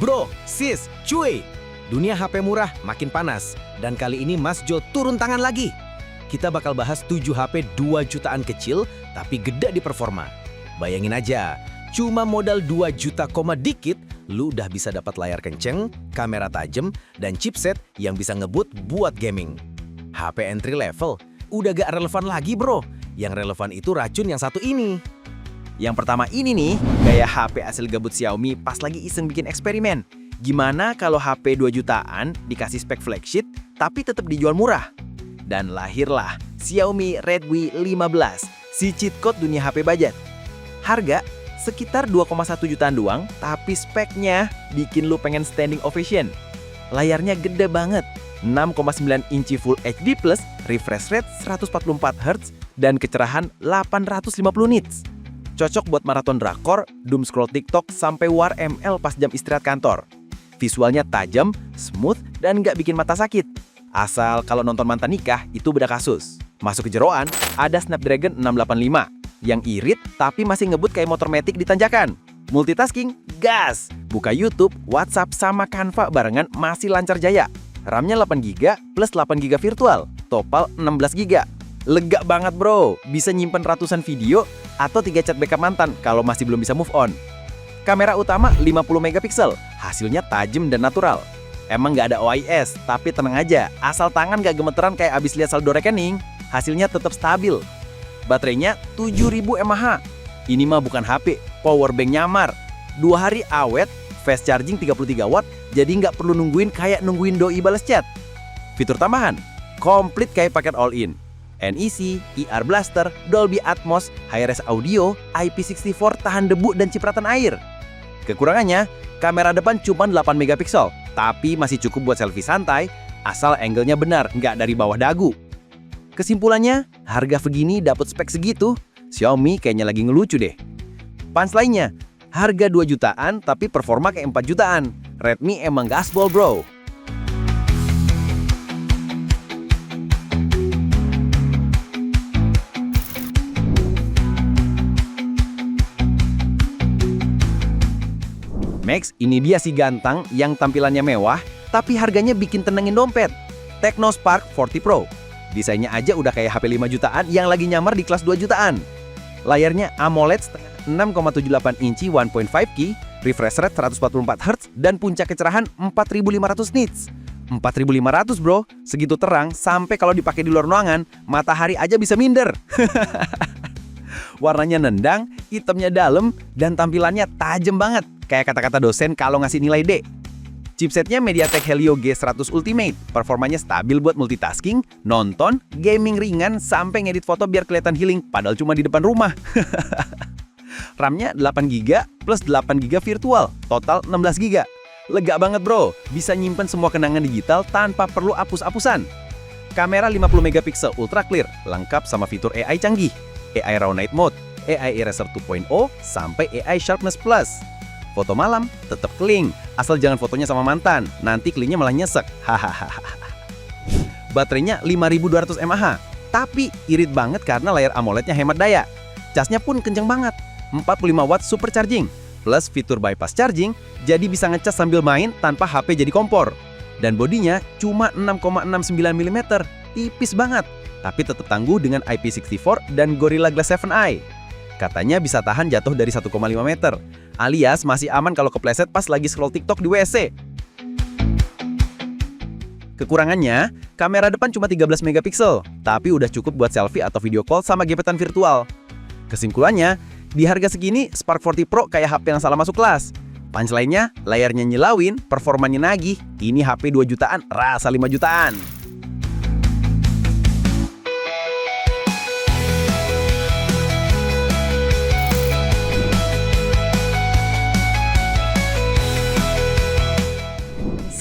Bro, sis, cuy, dunia HP murah makin panas. Dan kali ini Mas Jo turun tangan lagi. Kita bakal bahas 7 HP 2 jutaan kecil tapi gede di performa. Bayangin aja, cuma modal 2 juta koma dikit, lu udah bisa dapat layar kenceng, kamera tajam, dan chipset yang bisa ngebut buat gaming. HP entry level udah gak relevan lagi bro. Yang relevan itu racun yang satu ini. Yang pertama ini nih, gaya HP asli gabut Xiaomi pas lagi iseng bikin eksperimen. Gimana kalau HP 2 jutaan dikasih spek flagship tapi tetap dijual murah? Dan lahirlah Xiaomi Redmi 15, si cheat code dunia HP budget. Harga sekitar 2,1 jutaan doang, tapi speknya bikin lu pengen standing ovation. Layarnya gede banget, 6,9 inci Full HD+, refresh rate 144Hz, dan kecerahan 850 nits. Cocok buat maraton drakor, doom scroll TikTok, sampai war ML pas jam istirahat kantor. Visualnya tajam, smooth, dan nggak bikin mata sakit. Asal kalau nonton mantan nikah, itu beda kasus. Masuk ke jeroan, ada Snapdragon 685, yang irit tapi masih ngebut kayak motor matic di tanjakan. Multitasking, gas! Buka YouTube, WhatsApp, sama Canva barengan masih lancar jaya. RAM-nya 8GB plus 8GB virtual, total 16GB. Lega banget bro, bisa nyimpen ratusan video atau 3 chat backup mantan kalau masih belum bisa move on. Kamera utama 50 megapiksel, hasilnya tajam dan natural. Emang nggak ada OIS, tapi tenang aja, asal tangan nggak gemeteran kayak abis lihat saldo rekening, hasilnya tetap stabil. Baterainya 7000 mAh. Ini mah bukan HP, powerbank nyamar. 2 hari awet, fast charging 33 watt, jadi nggak perlu nungguin doi balas chat. Fitur tambahan, komplit kayak paket all-in. NEC, IR Blaster, Dolby Atmos, Hi-Res Audio, IP64 tahan debu dan cipratan air. Kekurangannya, kamera depan cuma 8 megapiksel, tapi masih cukup buat selfie santai, asal angle-nya benar, nggak dari bawah dagu. Kesimpulannya, harga begini dapat spek segitu, Xiaomi kayaknya lagi ngelucu deh. Punchline-nya, harga 2 jutaan tapi performa kayak 4 jutaan. Redmi emang gaspol bro. Max, ini dia si ganteng yang tampilannya mewah, tapi harganya bikin tenangin dompet. Tecno Spark 40 Pro. Desainnya aja udah kayak HP 5 jutaan yang lagi nyamar di kelas 2 jutaan. Layarnya AMOLED 6,78 inci 1.5K, refresh rate 144Hz, dan puncak kecerahan 4500 nits. 4500 bro, segitu terang sampai kalau dipakai di luar ruangan, matahari aja bisa minder. Warnanya nendang, hitamnya dalam, dan tampilannya tajam banget. Kayak kata-kata dosen kalau ngasih nilai D. Chipsetnya MediaTek Helio G100 Ultimate. Performanya stabil buat multitasking, nonton, gaming ringan, sampai ngedit foto biar kelihatan healing, padahal cuma di depan rumah. RAM-nya 8GB plus 8GB virtual, total 16GB. Lega banget bro, bisa nyimpen semua kenangan digital tanpa perlu hapus-hapusan. Kamera 50 megapiksel ultra clear, lengkap sama fitur AI canggih. AI Raw Night Mode, AI Eraser 2.0, sampai AI Sharpness Plus. Foto malam tetap clean, asal jangan fotonya sama mantan, nanti cleannya malah nyesek. Hahaha. Baterainya 5200 mAh, tapi irit banget karena layar AMOLED-nya hemat daya. Casnya pun kenceng banget, 45 watt supercharging, plus fitur bypass charging, jadi bisa ngecas sambil main tanpa HP jadi kompor. Dan bodinya cuma 6,69 mm, tipis banget, tapi tetap tangguh dengan IP64 dan Gorilla Glass 7i. Katanya bisa tahan jatuh dari 1,5 meter, alias masih aman kalau kepleset pas lagi scroll TikTok di WC. Kekurangannya, kamera depan cuma 13 megapiksel, tapi udah cukup buat selfie atau video call sama gebetan virtual. Kesimpulannya, di harga segini, Spark 40 Pro kayak HP yang salah masuk kelas. Punchline-nya, layarnya nyilauin, performanya nagih, ini HP 2 jutaan, rasa 5 jutaan.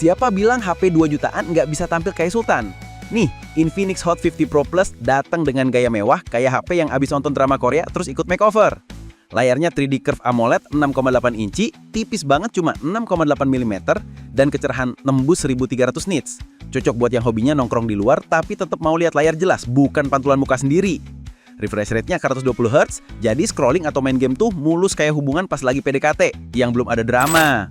Siapa bilang HP 2 jutaan nggak bisa tampil kayak Sultan? Nih, Infinix Hot 50 Pro Plus datang dengan gaya mewah kayak HP yang abis nonton drama Korea terus ikut makeover. Layarnya 3D Curve AMOLED 6,8 inci, tipis banget cuma 6,8 mm, dan kecerahan nembus 1300 nits. Cocok buat yang hobinya nongkrong di luar tapi tetap mau lihat layar jelas, bukan pantulan muka sendiri. Refresh rate-nya 120Hz, jadi scrolling atau main game tuh mulus kayak hubungan pas lagi PDKT, yang belum ada drama.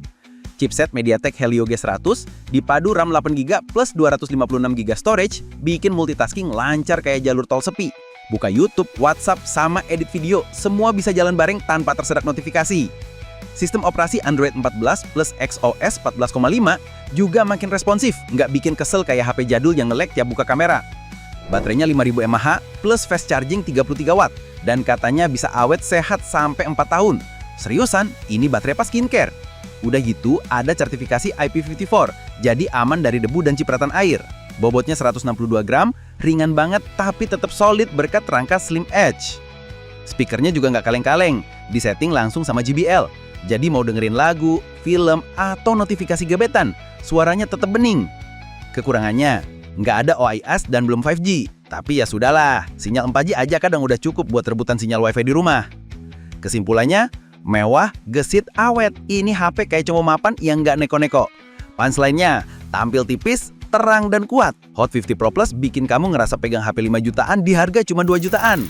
Chipset MediaTek Helio G100 dipadu RAM 8GB plus 256GB storage bikin multitasking lancar kayak jalur tol sepi. Buka YouTube, WhatsApp, sama edit video, semua bisa jalan bareng tanpa tersedak notifikasi. Sistem operasi Android 14 plus XOS 14,5 juga makin responsif, nggak bikin kesel kayak HP jadul yang nge-lag tiap buka kamera. Baterainya 5000 mAh plus fast charging 33 watt dan katanya bisa awet sehat sampai 4 tahun. Seriusan, ini baterai pas skincare. Udah gitu, ada sertifikasi IP54, jadi aman dari debu dan cipratan air. Bobotnya 162 gram, ringan banget tapi tetap solid berkat rangka Slim Edge. Speakernya juga nggak kaleng-kaleng, disetting langsung sama JBL. Jadi mau dengerin lagu, film, atau notifikasi gebetan, suaranya tetap bening. Kekurangannya, nggak ada OIS dan belum 5G. Tapi ya sudahlah, sinyal 4G aja kadang udah cukup buat rebutan sinyal WiFi di rumah. Kesimpulannya, mewah, gesit, awet. Ini HP kayak cuma mapan yang nggak neko-neko. Punchline-nya, tampil tipis, terang dan kuat. Hot 50 Pro Plus bikin kamu ngerasa pegang HP 5 jutaan di harga cuma 2 jutaan.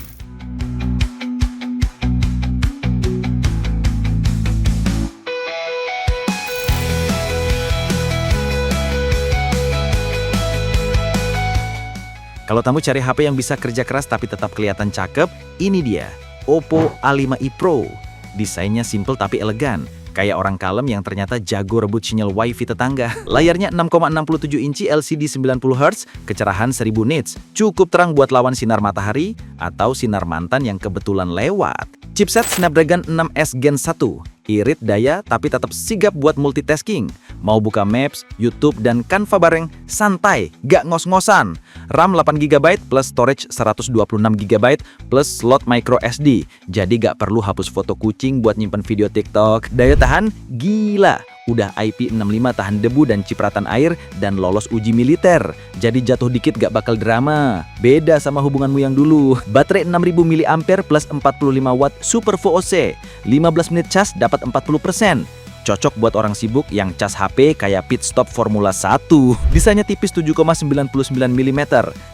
Kalau kamu cari HP yang bisa kerja keras tapi tetap kelihatan cakep, ini dia, Oppo A5i Pro. Desainnya simple tapi elegan, kayak orang kalem yang ternyata jago rebut sinyal WiFi tetangga. Layarnya 6,67 inci LCD 90Hz, kecerahan 1000 nits, cukup terang buat lawan sinar matahari atau sinar mantan yang kebetulan lewat. Chipset Snapdragon 6S Gen 1, irit daya tapi tetap sigap buat multitasking. Mau buka Maps, YouTube, dan Canva bareng, santai, gak ngos-ngosan. RAM 8GB plus storage 126GB plus slot micro SD, jadi gak perlu hapus foto kucing buat nyimpen video TikTok. Daya tahan, gila. Udah IP65 tahan debu dan cipratan air dan lolos uji militer. Jadi jatuh dikit gak bakal drama. Beda sama hubunganmu yang dulu. Baterai 6000 mAh plus 45 watt Super VOC. 15 menit cas dapat 40%. Cocok buat orang sibuk yang cas HP kayak pit stop Formula 1. Desainnya tipis 7,99 mm,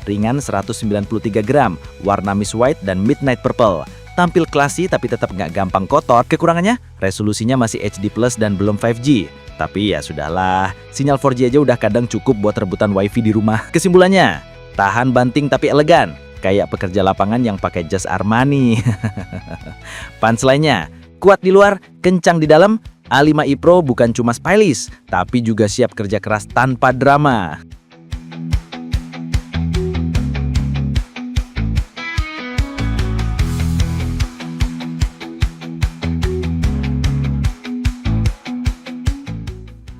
ringan 193 gram, warna Miss White dan Midnight Purple. Tampil klasi tapi tetap nggak gampang kotor. Kekurangannya, resolusinya masih HD Plus dan belum 5G. Tapi ya sudahlah, sinyal 4G aja udah kadang cukup buat rebutan WiFi di rumah. Kesimpulannya, tahan banting tapi elegan, kayak pekerja lapangan yang pakai jas Armani. Punchline-nya, kuat di luar, kencang di dalam. A5i Pro bukan cuma stylish, tapi juga siap kerja keras tanpa drama.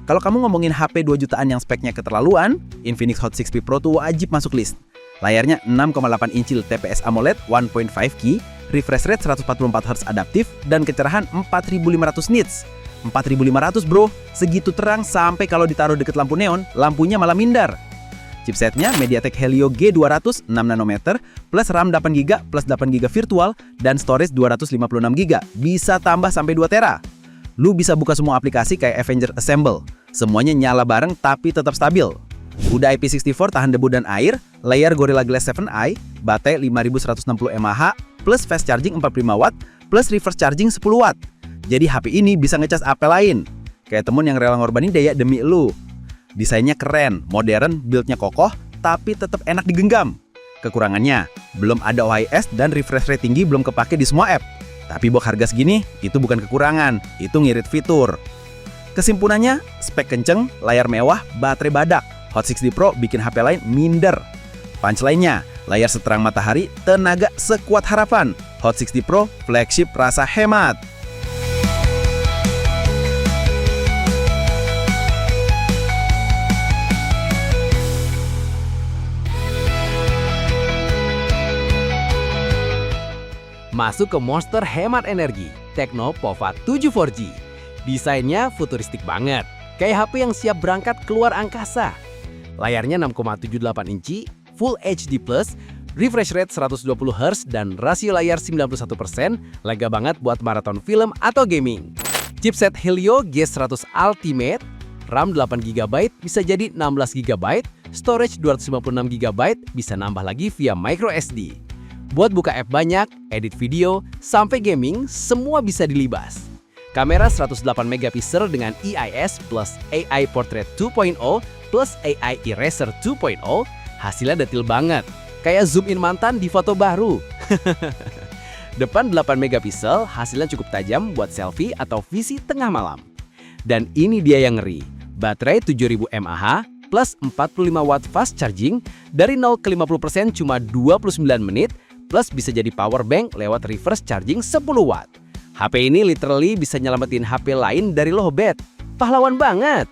Kalau kamu ngomongin HP 2 jutaan yang speknya keterlaluan, Infinix Hot 60 Pro tuh wajib masuk list. Layarnya 6,8 inci TPS AMOLED 1.5K, refresh rate 144Hz adaptif, dan kecerahan 4500 nits. 4500 bro, segitu terang sampai kalau ditaruh deket lampu neon, lampunya malah minder. Chipsetnya MediaTek Helio G200 6nm plus RAM 8GB plus 8GB virtual dan storage 256GB, bisa tambah sampai 2 tera. Lu bisa buka semua aplikasi kayak Avenger Assemble, semuanya nyala bareng tapi tetap stabil. Udah IP64 tahan debu dan air, layar Gorilla Glass 7i, baterai 5160 mAh plus fast charging 45 watt plus reverse charging 10 watt. Jadi HP ini bisa ngecas HP lain. Kayak temen yang rela ngorbanin daya demi lu. Desainnya keren, modern, build-nya kokoh, tapi tetap enak digenggam. Kekurangannya, belum ada OIS dan refresh rate tinggi belum kepake di semua app. Tapi buat harga segini, itu bukan kekurangan, itu ngirit fitur. Kesimpulannya, spek kenceng, layar mewah, baterai badak. Hot 60 Pro bikin HP lain minder. Punchline-nya, layar seterang matahari, tenaga sekuat harapan. Hot 60 Pro, flagship rasa hemat. Masuk ke monster hemat energi, Tecno Pova 7 4G. Desainnya futuristik banget, kayak HP yang siap berangkat keluar angkasa. Layarnya 6,78 inci, Full HD+, refresh rate 120Hz, dan rasio layar 91%, lega banget buat maraton film atau gaming. Chipset Helio G100 Ultimate, RAM 8GB bisa jadi 16GB, storage 256GB bisa nambah lagi via micro SD. Buat buka app banyak, edit video, sampai gaming, semua bisa dilibas. Kamera 108 megapiksel dengan EIS plus AI Portrait 2.0 plus AI Eraser 2.0, hasilnya detail banget. Kayak zoom in mantan di foto baru. Depan 8 megapiksel, hasilnya cukup tajam buat selfie atau visi tengah malam. Dan ini dia yang ngeri. Baterai 7000 mAh plus 45 watt fast charging dari 0 ke 50% cuma 29 menit plus bisa jadi power bank lewat reverse charging 10 watt. HP ini literally bisa nyelamatin HP lain dari lowbat. Pahlawan banget.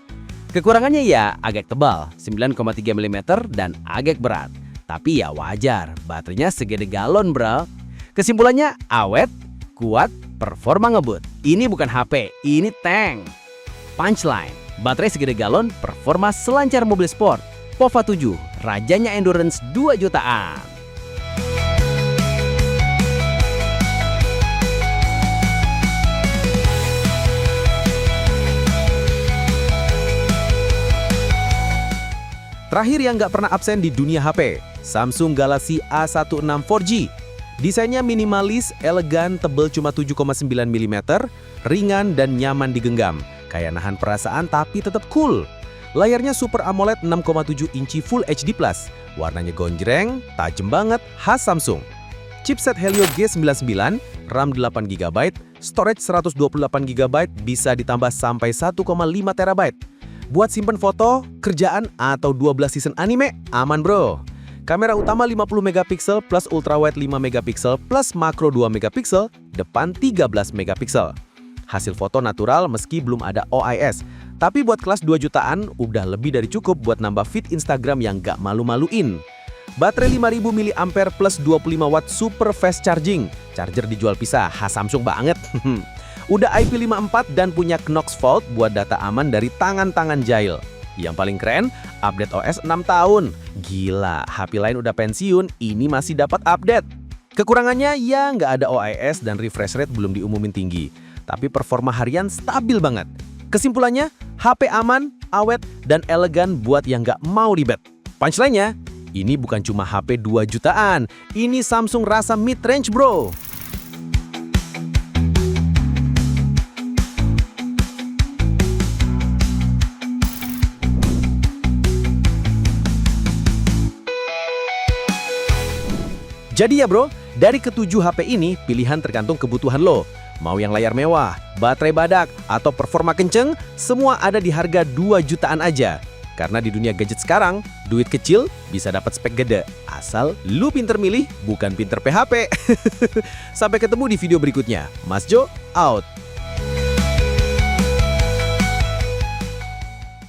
Kekurangannya ya agak tebal, 9,3 mm dan agak berat. Tapi ya wajar, baterainya segede galon bro. Kesimpulannya awet, kuat, performa ngebut. Ini bukan HP, ini tank. Punchline, baterai segede galon, performa selancar mobil sport. POVA 7, rajanya endurance 2 jutaan. Terakhir yang nggak pernah absen di dunia HP, Samsung Galaxy A16 4G. Desainnya minimalis, elegan, tebel cuma 7,9 mm, ringan dan nyaman digenggam. Kayak nahan perasaan tapi tetap cool. Layarnya Super AMOLED 6,7 inci Full HD+. Warnanya gonjreng, tajem banget, khas Samsung. Chipset Helio G99, RAM 8GB, storage 128GB bisa ditambah sampai 1,5 TB. Buat simpen foto, kerjaan, atau 12 season anime, aman bro. Kamera utama 50 megapiksel plus ultrawide 5 megapiksel plus makro 2 megapiksel, depan 13 megapiksel. Hasil foto natural meski belum ada OIS, tapi buat kelas 2 jutaan udah lebih dari cukup buat nambah feed Instagram yang gak malu-maluin. Baterai 5000 mAh plus 25 watt super fast charging. Charger dijual pisah, khas Samsung banget. Udah IP54 dan punya Knox Vault buat data aman dari tangan-tangan jahil. Yang paling keren, update OS 6 tahun. Gila, HP lain udah pensiun, ini masih dapat update. Kekurangannya ya nggak ada OIS dan refresh rate belum diumumin tinggi. Tapi performa harian stabil banget. Kesimpulannya, HP aman, awet, dan elegan buat yang nggak mau ribet. Punchline-nya, ini bukan cuma HP 2 jutaan, ini Samsung rasa mid-range bro. Jadi ya bro, dari ketujuh HP ini pilihan tergantung kebutuhan lo. Mau yang layar mewah, baterai badak, atau performa kenceng, semua ada di harga 2 jutaan aja. Karena di dunia gadget sekarang, duit kecil bisa dapat spek gede. Asal lu pinter milih, bukan pinter PHP. Sampai ketemu di video berikutnya. Mas Jo, out!